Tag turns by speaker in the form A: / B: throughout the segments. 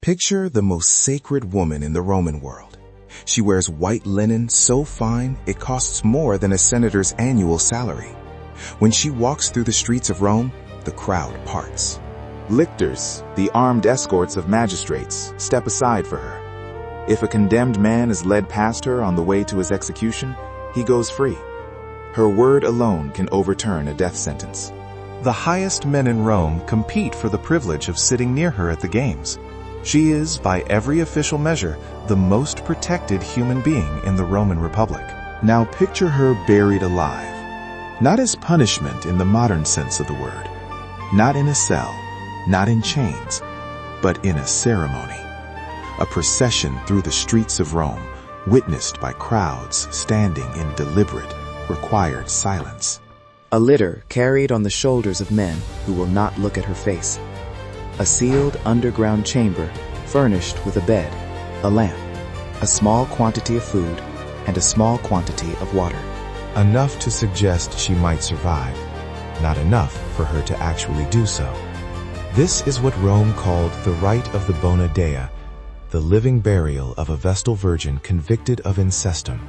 A: Picture the most sacred woman in the Roman world. She wears white linen so fine it costs more than a senator's annual salary. When she walks through the streets of Rome, the crowd parts. Lictors, the armed escorts of magistrates, step aside for her. If a condemned man is led past her on the way to his execution, he goes free. Her word alone can overturn a death sentence.
B: The highest men in Rome compete for the privilege of sitting near her at the games. She is, by every official measure, the most protected human being in the Roman Republic.
A: Now picture her buried alive, not as punishment in the modern sense of the word, not in a cell, not in chains, but in a ceremony. A procession through the streets of Rome, witnessed by crowds standing in deliberate, required silence.
C: A litter carried on the shoulders of men who will not look at her face. A sealed underground chamber furnished with a bed, a lamp, a small quantity of food, and a small quantity of water.
A: Enough to suggest she might survive, not enough for her to actually do so. This is what Rome called the rite of the bona dea, the living burial of a Vestal Virgin convicted of incestum,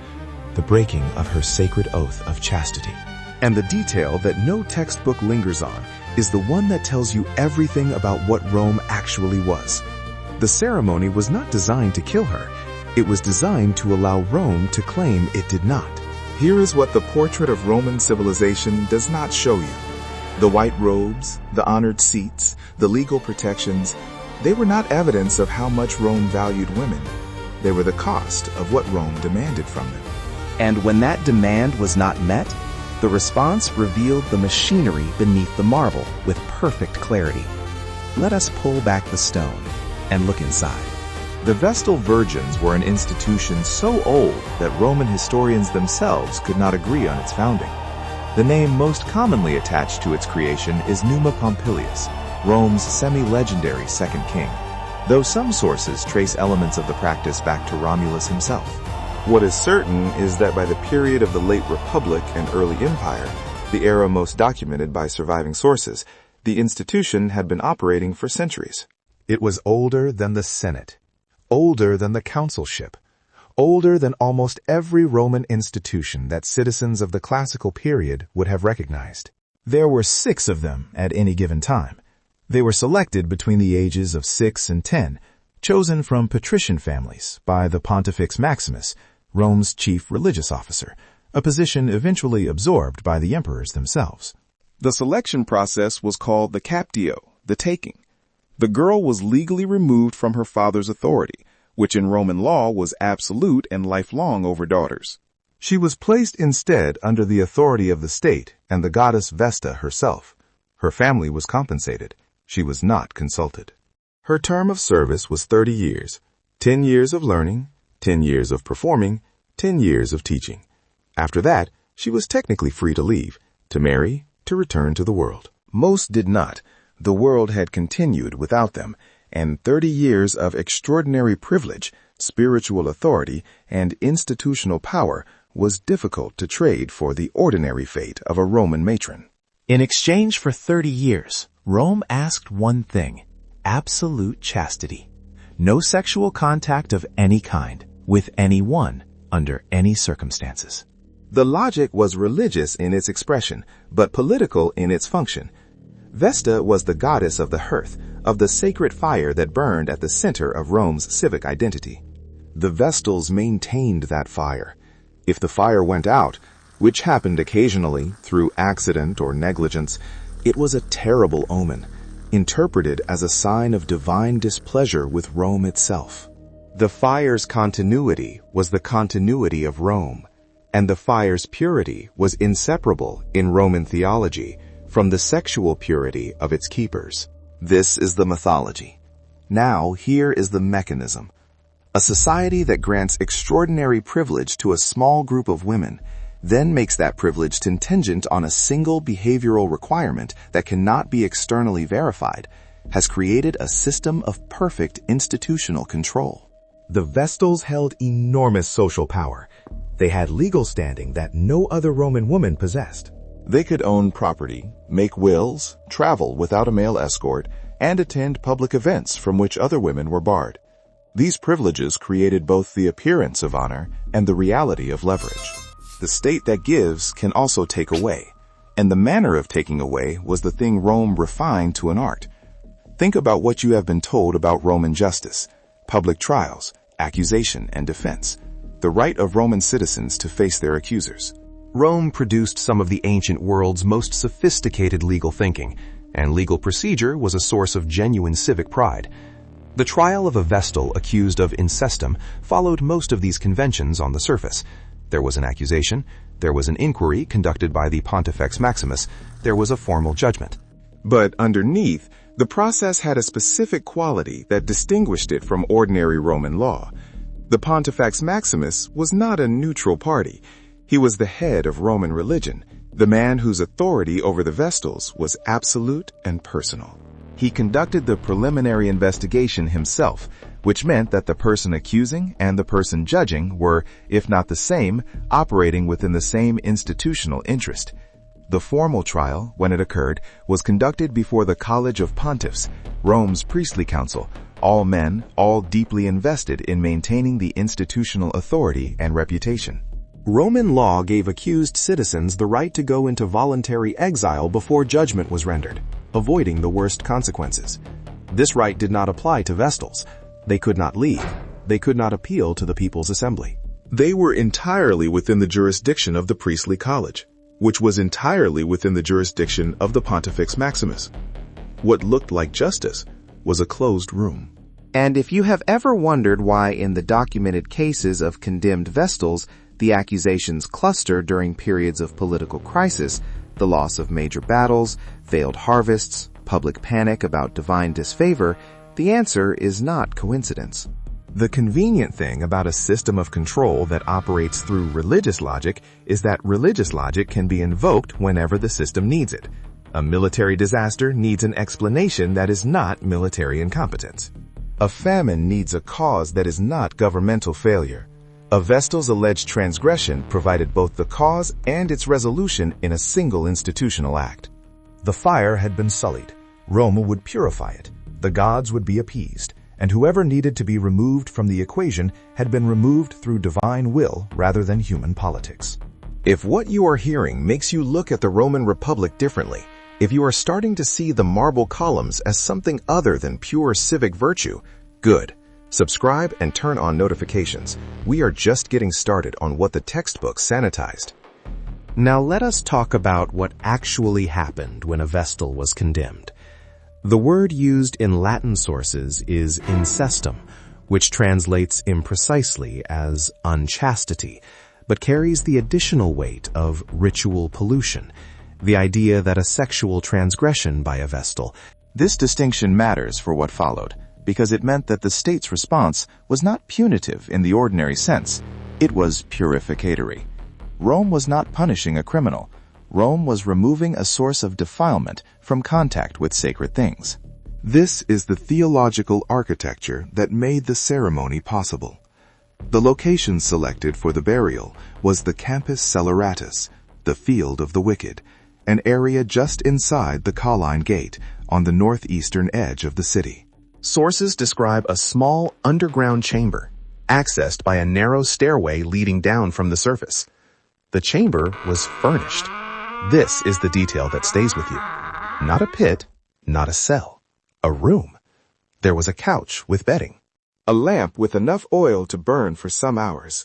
A: the breaking of her sacred oath of chastity. And the detail that no textbook lingers on is the one that tells you everything about what Rome actually was. The ceremony was not designed to kill her. It was designed to allow Rome to claim it did not. Here is what the portrait of Roman civilization does not show you. The white robes, the honored seats, the legal protections, they were not evidence of how much Rome valued women. They were the cost of what Rome demanded from them.
C: And when that demand was not met, the response revealed the machinery beneath the marble with perfect clarity. Let us pull back the stone and look inside.
A: The Vestal Virgins were an institution so old that Roman historians themselves could not agree on its founding. The name most commonly attached to its creation is Numa Pompilius, Rome's semi-legendary second king, though some sources trace elements of the practice back to Romulus himself. What is certain is that by the period of the late Republic and early Empire, the era most documented by surviving sources, the institution had been operating for centuries. It was older than the Senate, older than the consulship, older than almost every Roman institution that citizens of the classical period would have recognized. There were 6 of them at any given time. They were selected between the ages of 6 and 10, chosen from patrician families by the Pontifex Maximus, Rome's chief religious officer, a position eventually absorbed by the emperors themselves. The selection process was called the captio, the taking. The girl was legally removed from her father's authority, which in Roman law was absolute and lifelong over daughters. She was placed instead under the authority of the state and the goddess Vesta herself. Her family was compensated. She was not consulted. Her term of service was 30 years, 10 years of learning, 10 years of performing, 10 years of teaching. After that, she was technically free to leave, to marry, to return to the world. Most did not. The world had continued without them, and 30 years of extraordinary privilege, spiritual authority, and institutional power was difficult to trade for the ordinary fate of a Roman matron.
B: In exchange for 30 years, Rome asked one thing: absolute chastity. No sexual contact of any kind, with anyone, under any circumstances.
A: The logic was religious in its expression, but political in its function. Vesta was the goddess of the hearth, of the sacred fire that burned at the center of Rome's civic identity. The Vestals maintained that fire. If the fire went out, which happened occasionally through accident or negligence, it was a terrible omen, interpreted as a sign of divine displeasure with Rome itself. The fire's continuity was the continuity of Rome, and the fire's purity was inseparable in Roman theology from the sexual purity of its keepers. This is the mythology. Now, here is the mechanism. A society that grants extraordinary privilege to a small group of women, then makes that privilege contingent on a single behavioral requirement that cannot be externally verified, has created a system of perfect institutional control. The Vestals held enormous social power. They had legal standing that no other Roman woman possessed. They could own property, make wills, travel without a male escort, and attend public events from which other women were barred. These privileges created both the appearance of honor and the reality of leverage. The state that gives can also take away, and the manner of taking away was the thing Rome refined to an art. Think about what you have been told about Roman justice, public trials, accusation and defense, the right of Roman citizens to face their accusers.
D: Rome produced some of the ancient world's most sophisticated legal thinking, and legal procedure was a source of genuine civic pride. The trial of a Vestal accused of incestum followed most of these conventions on the surface. There was an accusation, there was an inquiry conducted by the Pontifex Maximus, there was a formal judgment.
A: But underneath, the process had a specific quality that distinguished it from ordinary Roman law. The Pontifex Maximus was not a neutral party. He was the head of Roman religion, the man whose authority over the Vestals was absolute and personal. He conducted the preliminary investigation himself, which meant that the person accusing and the person judging were, if not the same, operating within the same institutional interest. The formal trial, when it occurred, was conducted before the College of Pontiffs, Rome's priestly council, all men, all deeply invested in maintaining the institutional authority and reputation.
D: Roman law gave accused citizens the right to go into voluntary exile before judgment was rendered, avoiding the worst consequences. This right did not apply to Vestals. They could not leave. They could not appeal to the People's Assembly.
A: They were entirely within the jurisdiction of the priestly college, which was entirely within the jurisdiction of the Pontifex Maximus. What looked like justice was a closed room.
C: And if you have ever wondered why in the documented cases of condemned Vestals, the accusations cluster during periods of political crisis, the loss of major battles, failed harvests, public panic about divine disfavor, the answer is not coincidence.
B: The convenient thing about a system of control that operates through religious logic is that religious logic can be invoked whenever the system needs it. A military disaster needs an explanation that is not military incompetence. A famine needs a cause that is not governmental failure. A Vestal's alleged transgression provided both the cause and its resolution in a single institutional act. The fire had been sullied. Rome would purify it. The gods would be appeased, and whoever needed to be removed from the equation had been removed through divine will rather than human politics.
A: If what you are hearing makes you look at the Roman Republic differently, if you are starting to see the marble columns as something other than pure civic virtue, good. Subscribe and turn on notifications. We are just getting started on what the textbook sanitized.
D: Now let us talk about what actually happened when a Vestal was condemned. The word used in Latin sources is incestum, which translates imprecisely as unchastity, but carries the additional weight of ritual pollution, the idea that a sexual transgression by a Vestal.
B: This distinction matters for what followed, because it meant that the state's response was not punitive in the ordinary sense. It was purificatory. Rome was not punishing a criminal. Rome was removing a source of defilement from contact with sacred things. This is the theological architecture that made the ceremony possible. The location selected for the burial was the Campus Celeratus, the Field of the Wicked, an area just inside the Colline Gate on the northeastern edge of the city.
D: Sources describe a small underground chamber, accessed by a narrow stairway leading down from the surface. The chamber was furnished. This is the detail that stays with you. Not a pit, not a cell, a room. There was a couch with bedding.
A: A lamp with enough oil to burn for some hours.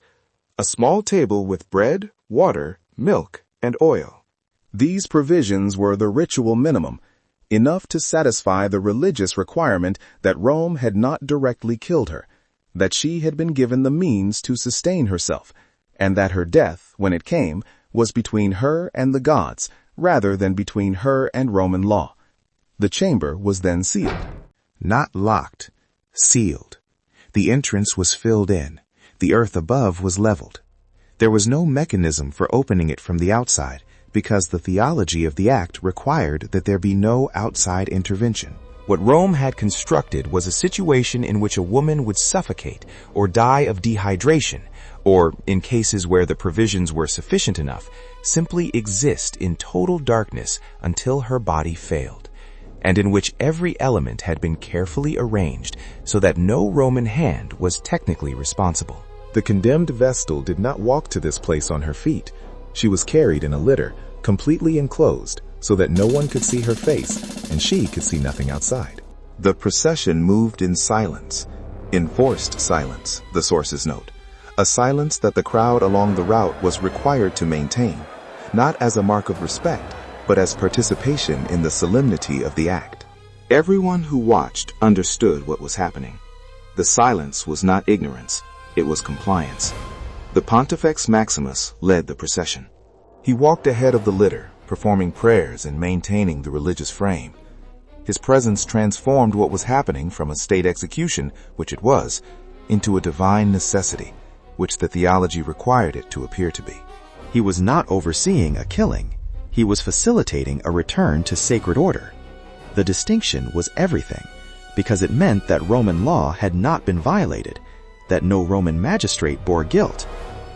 A: A small table with bread, water, milk, and oil. These provisions were the ritual minimum, enough to satisfy the religious requirement that Rome had not directly killed her, that she had been given the means to sustain herself, and that her death, when it came, was between her and the gods, rather than between her and Roman law. The chamber was then sealed.
B: Not locked, sealed. The entrance was filled in. The earth above was leveled. There was no mechanism for opening it from the outside, because the theology of the act required that there be no outside intervention. What Rome had constructed was a situation in which a woman would suffocate or die of dehydration, or, in cases where the provisions were sufficient enough, simply exist in total darkness until her body failed. and in which every element had been carefully arranged so that no Roman hand was technically responsible.
A: The condemned Vestal did not walk to this place on her feet. She was carried in a litter, completely enclosed, so that no one could see her face, and she could see nothing outside. The procession moved in silence. Enforced silence, the sources note. A silence that the crowd along the route was required to maintain, not as a mark of respect, but as participation in the solemnity of the act. Everyone who watched understood what was happening. The silence was not ignorance, it was compliance. The Pontifex Maximus led the procession. He walked ahead of the litter, performing prayers and maintaining the religious frame. His presence transformed what was happening from a state execution, which it was, into a divine necessity, which the theology required it to appear to be.
B: He was not overseeing a killing. He was facilitating a return to sacred order. The distinction was everything, because it meant that Roman law had not been violated, that no Roman magistrate bore guilt,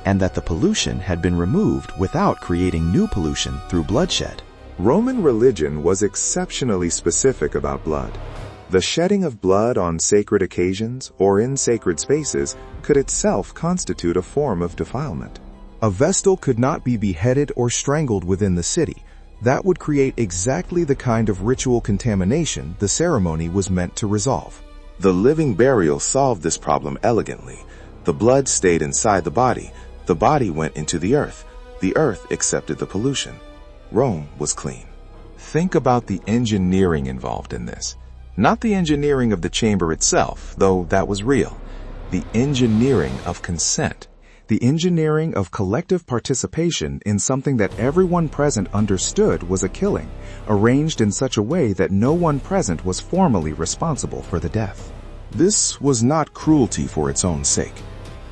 B: and that the pollution had been removed without creating new pollution through bloodshed.
A: Roman religion was exceptionally specific about blood. The shedding of blood on sacred occasions or in sacred spaces could itself constitute a form of defilement. A Vestal could not be beheaded or strangled within the city. That would create exactly the kind of ritual contamination the ceremony was meant to resolve. The living burial solved this problem elegantly. The blood stayed inside the body went into the earth accepted the pollution. Rome was clean. Think about the engineering involved in this. Not the engineering of the chamber itself, though that was real. The engineering of consent. The engineering of collective participation in something that everyone present understood was a killing, arranged in such a way that no one present was formally responsible for the death. This was not cruelty for its own sake.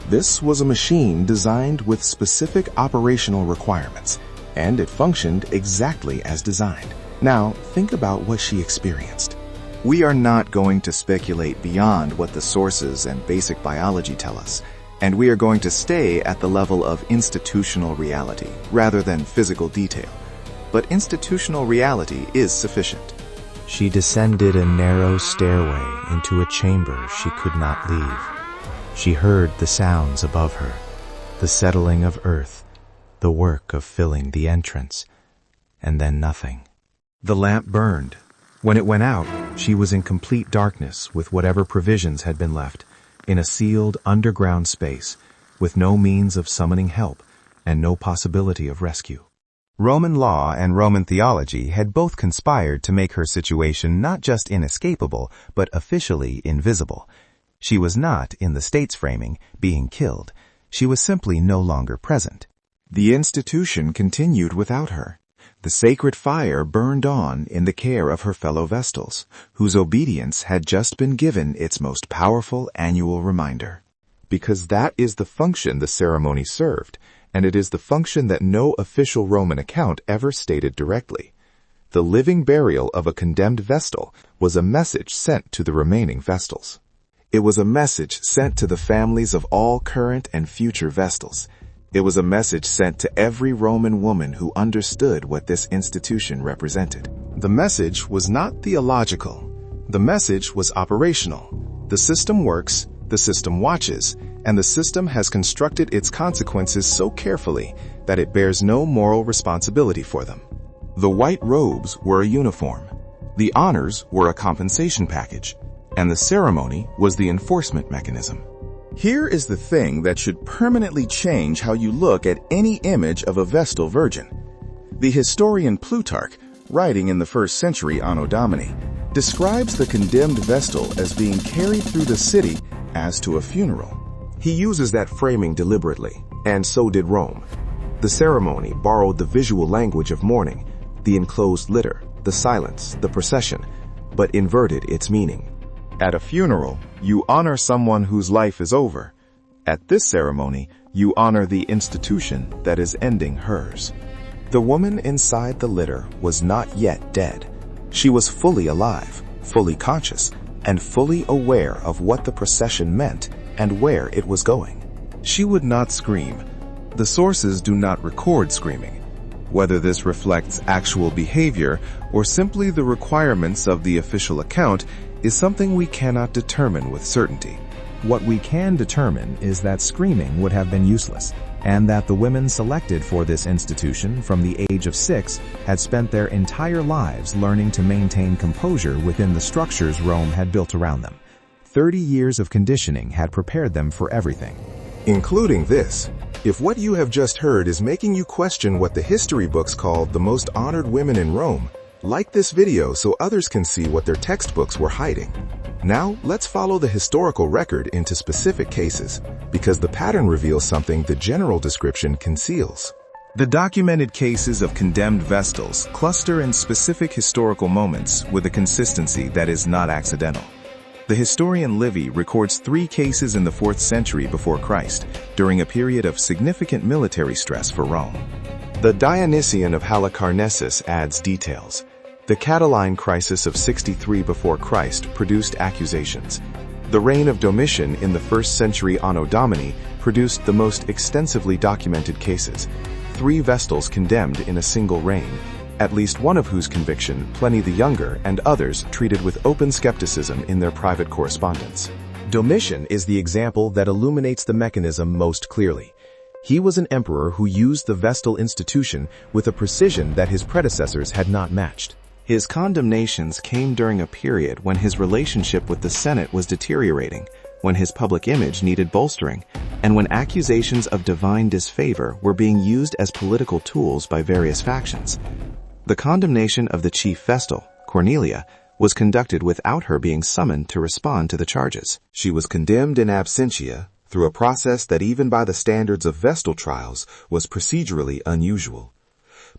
A: This was a machine designed with specific operational requirements, and it functioned exactly as designed. Now, think about what she experienced. We are not going to speculate beyond what the sources and basic biology tell us, and we are going to stay at the level of institutional reality rather than physical detail. But institutional reality is sufficient.
B: She descended a narrow stairway into a chamber she could not leave. She heard the sounds above her, the settling of earth, the work of filling the entrance, and then nothing. The lamp burned. When it went out, she was in complete darkness with whatever provisions had been left, in a sealed underground space, with no means of summoning help and no possibility of rescue.
D: Roman law and Roman theology had both conspired to make her situation not just inescapable, but officially invisible. She was not, in the state's framing, being killed. She was simply no longer present.
A: The institution continued without her. The sacred fire burned on in the care of her fellow Vestals, whose obedience had just been given its most powerful annual reminder. Because that is the function the ceremony served, and it is the function that no official Roman account ever stated directly. The living burial of a condemned Vestal was a message sent to the remaining Vestals. It was a message sent to the families of all current and future Vestals. It was a message sent to every Roman woman who understood what this institution represented. The message was not theological. The message was operational. The system works, the system watches, and the system has constructed its consequences so carefully that it bears no moral responsibility for them. The white robes were a uniform. The honors were a compensation package. And the ceremony was the enforcement mechanism. Here is the thing that should permanently change how you look at any image of a Vestal Virgin. The historian Plutarch, writing in the 1st century Anno Domini, describes the condemned Vestal as being carried through the city as to a funeral. He uses that framing deliberately, and so did Rome. The ceremony borrowed the visual language of mourning, the enclosed litter, the silence, the procession, but inverted its meaning. At a funeral, you honor someone whose life is over. At this ceremony, you honor the institution that is ending hers. The woman inside the litter was not yet dead. She was fully alive, fully conscious, and fully aware of what the procession meant and where it was going. She would not scream. The sources do not record screaming. Whether this reflects actual behavior or simply the requirements of the official account is something we cannot determine with certainty.
B: What we can determine is that screaming would have been useless, and that the women selected for this institution from the age of 6 had spent their entire lives learning to maintain composure within the structures Rome had built around them. 30 years of conditioning had prepared them for everything.
A: Including this. If what you have just heard is making you question what the history books called the most honored women in Rome, like this video so others can see what their textbooks were hiding. Now, let's follow the historical record into specific cases, because the pattern reveals something the general description conceals. The documented cases of condemned Vestals cluster in specific historical moments with a consistency that is not accidental. The historian Livy records 3 cases in the 4th century before Christ, during a period of significant military stress for Rome. The Dionysian of Halicarnassus adds details. The Catiline crisis of 63 before Christ produced accusations. The reign of Domitian in the 1st century Anno Domini produced the most extensively documented cases, 3 Vestals condemned in a single reign, at least one of whose conviction Pliny the Younger and others treated with open skepticism in their private correspondence.
B: Domitian is the example that illuminates the mechanism most clearly. He was an emperor who used the Vestal institution with a precision that his predecessors had not matched.
A: His condemnations came during a period when his relationship with the Senate was deteriorating, when his public image needed bolstering, and when accusations of divine disfavor were being used as political tools by various factions. The condemnation of the chief Vestal, Cornelia, was conducted without her being summoned to respond to the charges. She was condemned in absentia through a process that even by the standards of Vestal trials was procedurally unusual.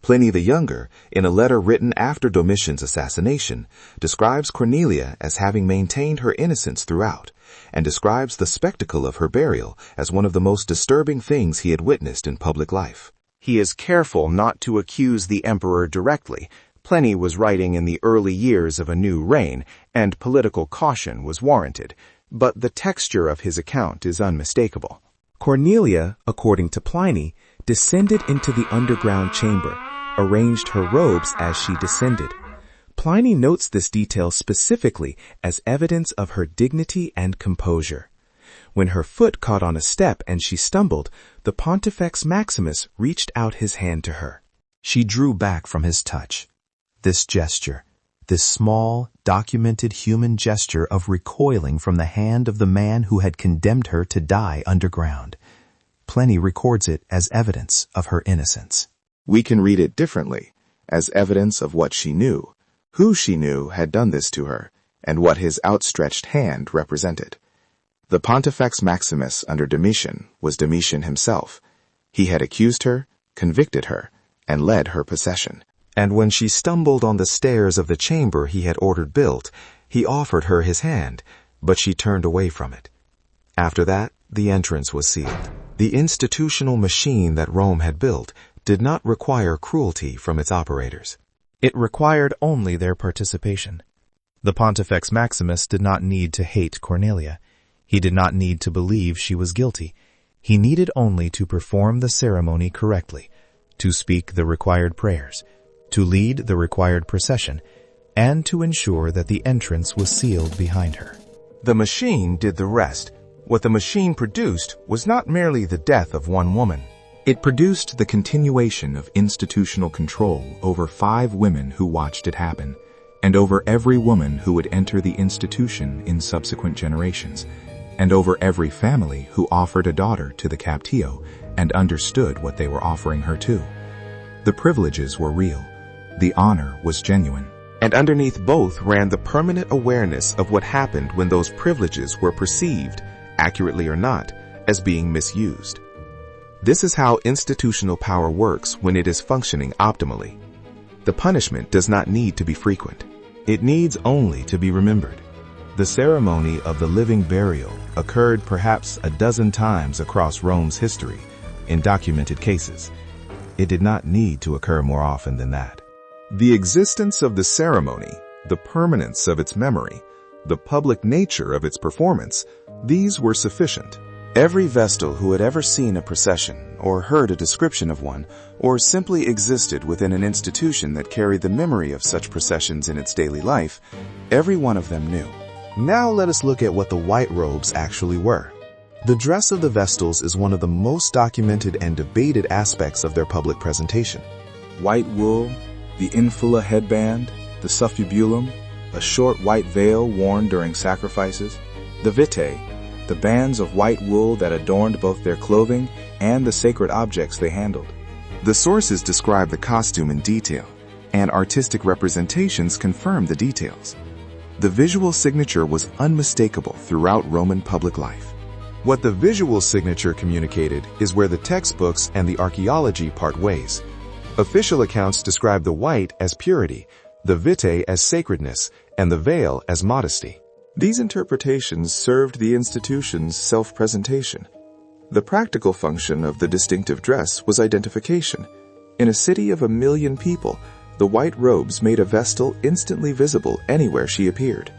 A: Pliny the Younger, in a letter written after Domitian's assassination, describes Cornelia as having maintained her innocence throughout, and describes the spectacle of her burial as one of the most disturbing things he had witnessed in public life.
B: He is careful not to accuse the emperor directly. Pliny was writing in the early years of a new reign, and political caution was warranted, but the texture of his account is unmistakable. Cornelia, according to Pliny, descended into the underground chamber, arranged her robes as she descended. Pliny notes this detail specifically as evidence of her dignity and composure. When her foot caught on a step and she stumbled, the Pontifex Maximus reached out his hand to her. She drew back from his touch. This gesture, this small, documented human gesture of recoiling from the hand of the man who had condemned her to die underground. Pliny records it as evidence of her innocence.
A: We can read it differently, as evidence of what she knew, who she knew had done this to her, and what his outstretched hand represented. The Pontifex Maximus under Domitian was Domitian himself. He had accused her, convicted her, and led her procession. And when she stumbled on the stairs of the chamber he had ordered built, he offered her his hand, but she turned away from it. After that, the entrance was sealed. The institutional machine that Rome had built did not require cruelty from its operators.
B: It required only their participation. The Pontifex Maximus did not need to hate Cornelia. He did not need to believe she was guilty. He needed only to perform the ceremony correctly, to speak the required prayers, to lead the required procession, and to ensure that the entrance was sealed behind her.
A: The machine did the rest. What the machine produced was not merely the death of one woman. It produced the continuation of institutional control over 5 women who watched it happen, and over every woman who would enter the institution in subsequent generations, and over every family who offered a daughter to the captio and understood what they were offering her to. The privileges were real. The honor was genuine. And underneath both ran the permanent awareness of what happened when those privileges were perceived, accurately or not, as being misused. This is how institutional power works when it is functioning optimally. The punishment does not need to be frequent. It needs only to be remembered. The ceremony of the living burial occurred perhaps a dozen times across Rome's history in documented cases. It did not need to occur more often than that. The existence of the ceremony, the permanence of its memory, the public nature of its performance, these were sufficient. Every Vestal who had ever seen a procession
C: or heard a description of one, or simply existed within an institution that carried the memory of such processions in its daily life, every one of them knew.
D: Now let us look at what the white robes actually were. The dress of the Vestals is one of the most documented and debated aspects of their public presentation.
A: White wool, the infula headband, the suffubulum, a short white veil worn during sacrifices, the vitae, the bands of white wool that adorned both their clothing and the sacred objects they handled.
C: The sources describe the costume in detail, and artistic representations confirm the details. The visual signature was unmistakable throughout Roman public life.
D: What the visual signature communicated is where the textbooks and the archaeology part ways. Official accounts describe the white as purity, the vitae as sacredness, and the veil as modesty.
A: These interpretations served the institution's self-presentation. The practical function of the distinctive dress was identification. In a city of 1 million people, the white robes made a Vestal instantly visible anywhere she appeared.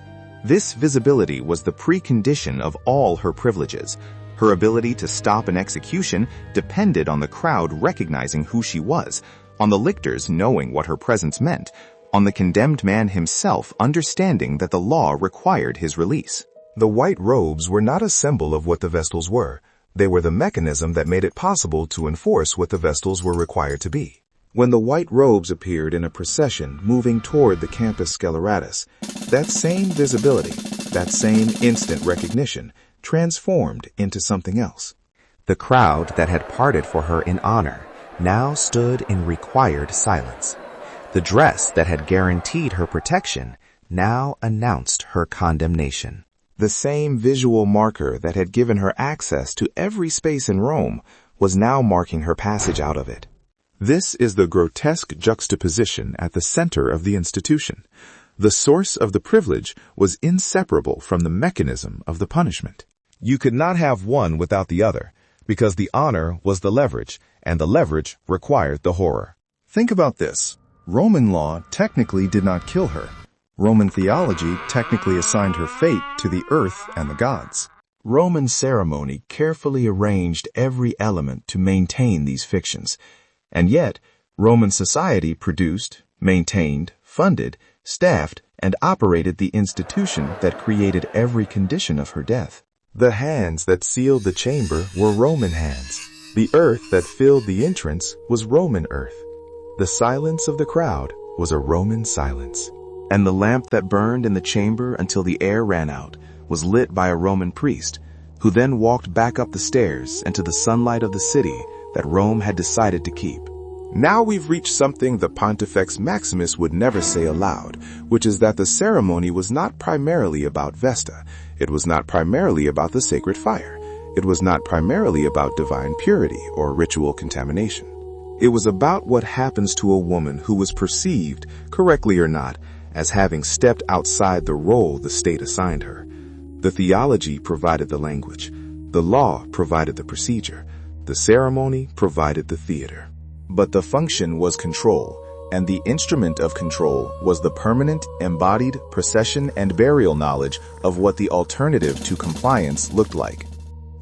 B: This visibility was the precondition of all her privileges. Her ability to stop an execution depended on the crowd recognizing who she was, on the lictors knowing what her presence meant, on the condemned man himself understanding that the law required his release.
D: The white robes were not a symbol of what the Vestals were. They were the mechanism that made it possible to enforce what the Vestals were required to be.
A: When the white robes appeared in a procession moving toward the Campus Sceleratus, that same visibility, that same instant recognition, transformed into something else.
B: The crowd that had parted for her in honor now stood in required silence. The dress that had guaranteed her protection now announced her condemnation.
A: The same visual marker that had given her access to every space in Rome was now marking her passage out of it. This is the grotesque juxtaposition at the center of the institution. The source of the privilege was inseparable from the mechanism of the punishment.
D: You could not have one without the other, because the honor was the leverage, and the leverage required the horror.
A: Think about this. Roman law technically did not kill her. Roman theology technically assigned her fate to the earth and the gods. Roman ceremony carefully arranged every element to maintain these fictions. And yet, Roman society produced, maintained, funded, staffed, and operated the institution that created every condition of her death.
C: The hands that sealed the chamber were Roman hands. The earth that filled the entrance was Roman earth. The silence of the crowd was a Roman silence. And the lamp that burned in the chamber until the air ran out was lit by a Roman priest, who then walked back up the stairs into the sunlight of the city that Rome had decided to keep. Now we've reached something the Pontifex Maximus would never say aloud, which is that the ceremony was not primarily about Vesta. It was not primarily about the sacred fire. It was not primarily about divine purity or ritual contamination. It was about what happens to a woman who was perceived, correctly or not, as having stepped outside the role the state assigned her. The theology provided the language. The law provided the procedure. The ceremony provided the theater. But the function was control, and the instrument of control was the permanent, embodied procession and burial knowledge of what the alternative to compliance looked like.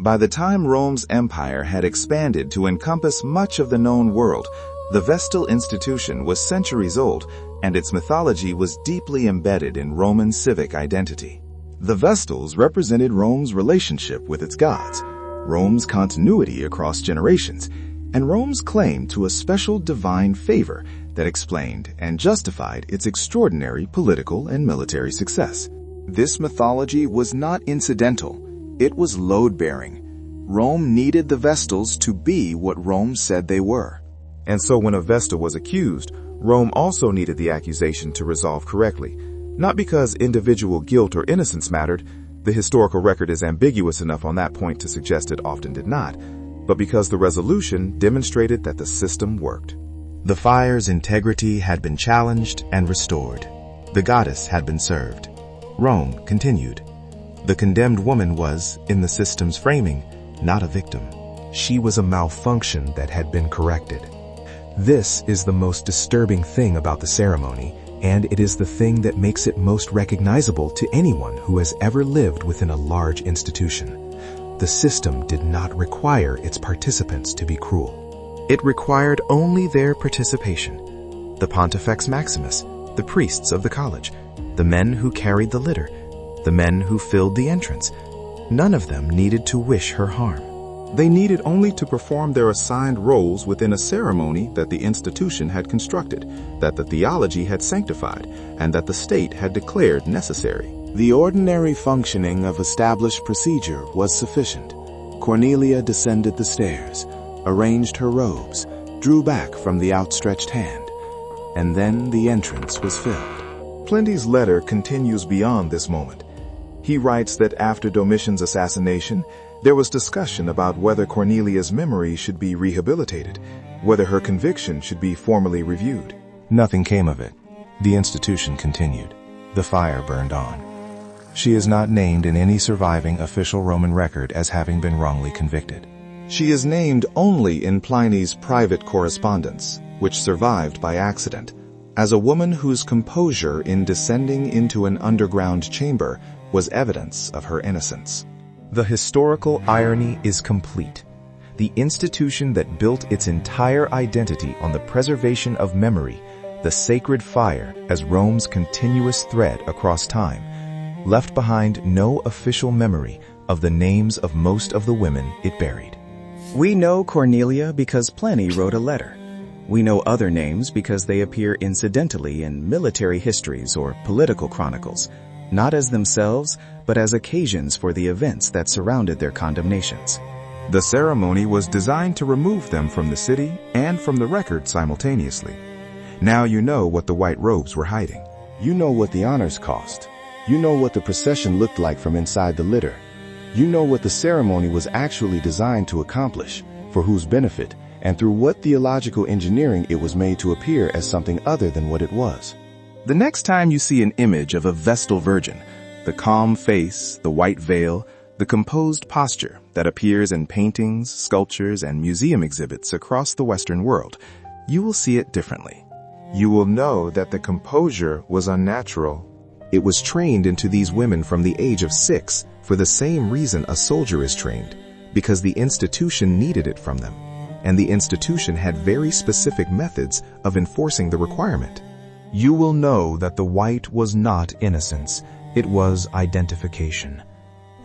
C: By the time Rome's empire had expanded to encompass much of the known world, the Vestal institution was centuries old, and its mythology was deeply embedded in Roman civic identity. The Vestals represented Rome's relationship with its gods, Rome's continuity across generations, and Rome's claim to a special divine favor that explained and justified its extraordinary political and military success. This mythology was not incidental. It was load-bearing. Rome needed the Vestals to be what Rome said they were.
D: And so when a Vestal was accused, Rome also needed the accusation to resolve correctly. Not because individual guilt or innocence mattered, the historical record is ambiguous enough on that point to suggest it often did not, but because the resolution demonstrated that the system worked.
B: The fire's integrity had been challenged and restored. The goddess had been served. Rome continued. The condemned woman was, in the system's framing, not a victim.
D: She was a malfunction that had been corrected. This is the most disturbing thing about the ceremony, and it is the thing that makes it most recognizable to anyone who has ever lived within a large institution.
B: The system did not require its participants to be cruel. It required only their participation. The Pontifex Maximus, the priests of the college, the men who carried the litter, the men who filled the entrance, none of them needed to wish her harm.
A: They needed only to perform their assigned roles within a ceremony that the institution had constructed, that the theology had sanctified, and that the state had declared necessary.
C: The ordinary functioning of established procedure was sufficient. Cornelia descended the stairs, arranged her robes, drew back from the outstretched hand, and then the entrance was filled.
A: Pliny's letter continues beyond this moment. He writes that after Domitian's assassination, there was discussion about whether Cornelia's memory should be rehabilitated, whether her conviction should be formally reviewed.
B: Nothing came of it. The institution continued. The fire burned on. She is not named in any surviving official Roman record as having been wrongly convicted.
A: She is named only in Pliny's private correspondence, which survived by accident, as a woman whose composure in descending into an underground chamber was evidence of her innocence.
B: The historical irony is complete. The institution that built its entire identity on the preservation of memory, the sacred fire as Rome's continuous thread across time, left behind no official memory of the names of most of the women it buried.
C: We know Cornelia because Pliny wrote a letter. We know other names because they appear incidentally in military histories or political chronicles, not as themselves, but as occasions for the events that surrounded their condemnations.
A: The ceremony was designed to remove them from the city and from the record simultaneously. Now you know what the white robes were hiding.
E: You know what the honors cost. You know what the procession looked like from inside the litter. You know what the ceremony was actually designed to accomplish, for whose benefit, and through what theological engineering it was made to appear as something other than what it was.
A: The next time you see an image of a Vestal Virgin, the calm face, the white veil, the composed posture that appears in paintings, sculptures, and museum exhibits across the Western world, you will see it differently. You will know that the composure was unnatural.
B: It was trained into these women from the age of 6 for the same reason a soldier is trained, because the institution needed it from them, and the institution had very specific methods of enforcing the requirement. You will know that the white was not innocence, it was identification.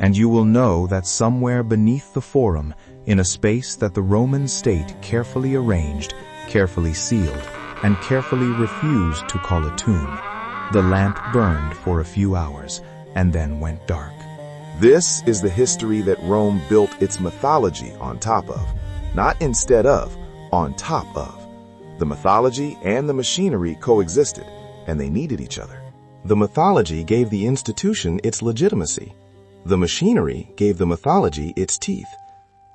B: And you will know that somewhere beneath the forum, in a space that the Roman state carefully arranged, carefully sealed, and carefully refused to call a tomb, the lamp burned for a few hours and then went dark.
A: This is the history that Rome built its mythology on top of, not instead of, on top of. The mythology and the machinery coexisted, and they needed each other. The mythology gave the institution its legitimacy. The machinery gave the mythology its teeth.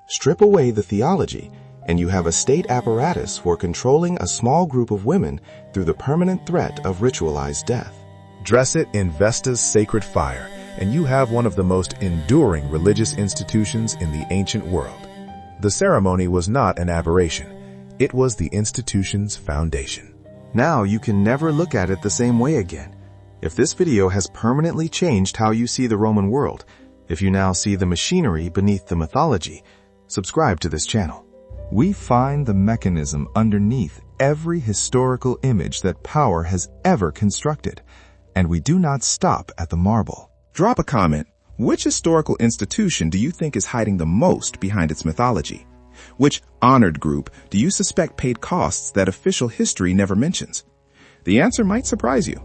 A: Strip away the theology, and you have a state apparatus for controlling a small group of women through the permanent threat of ritualized death.
B: Dress it in Vesta's sacred fire, and you have one of the most enduring religious institutions in the ancient world. The ceremony was not an aberration. It was the institution's foundation.
A: Now you can never look at it the same way again. If this video has permanently changed how you see the Roman world, if you now see the machinery beneath the mythology, subscribe to this channel. We find the mechanism underneath every historical image that power has ever constructed, and we do not stop at the marble. Drop a comment. Which historical institution do you think is hiding the most behind its mythology? Which honored group do you suspect paid costs that official history never mentions? The answer might surprise you.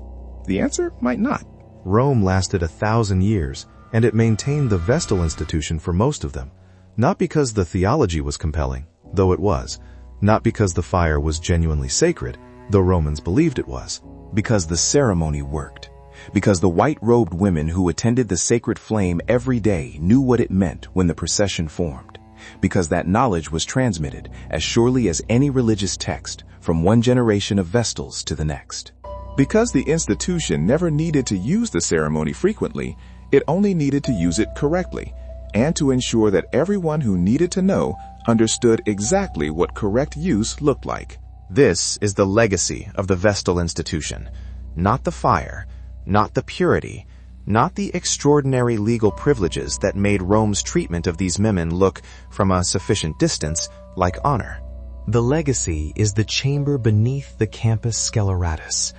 A: The answer might not.
B: Rome lasted 1,000 years, and it maintained the Vestal institution for most of them, not because the theology was compelling, though it was, not because the fire was genuinely sacred, though Romans believed it was,
C: Because the ceremony worked. Because the white-robed women who attended the sacred flame every day knew what it meant when the procession formed. Because that knowledge was transmitted as surely as any religious text from one generation of Vestals to the next.
A: Because the institution never needed to use the ceremony frequently, it only needed to use it correctly, and to ensure that everyone who needed to know understood exactly what correct use looked like.
B: This is the legacy of the Vestal institution. Not the fire, not the purity, not the extraordinary legal privileges that made Rome's treatment of these women look, from a sufficient distance, like honor.
D: The legacy is the chamber beneath the campus sceleratus.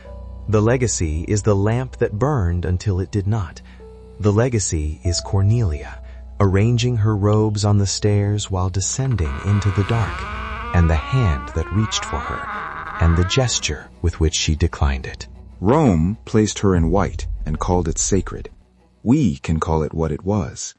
D: The legacy is the lamp that burned until it did not. The legacy is Cornelia, arranging her robes on the stairs while descending into the dark, and the hand that reached for her, and the gesture with which she declined it.
A: Rome placed her in white and called it sacred. We can call it what it was,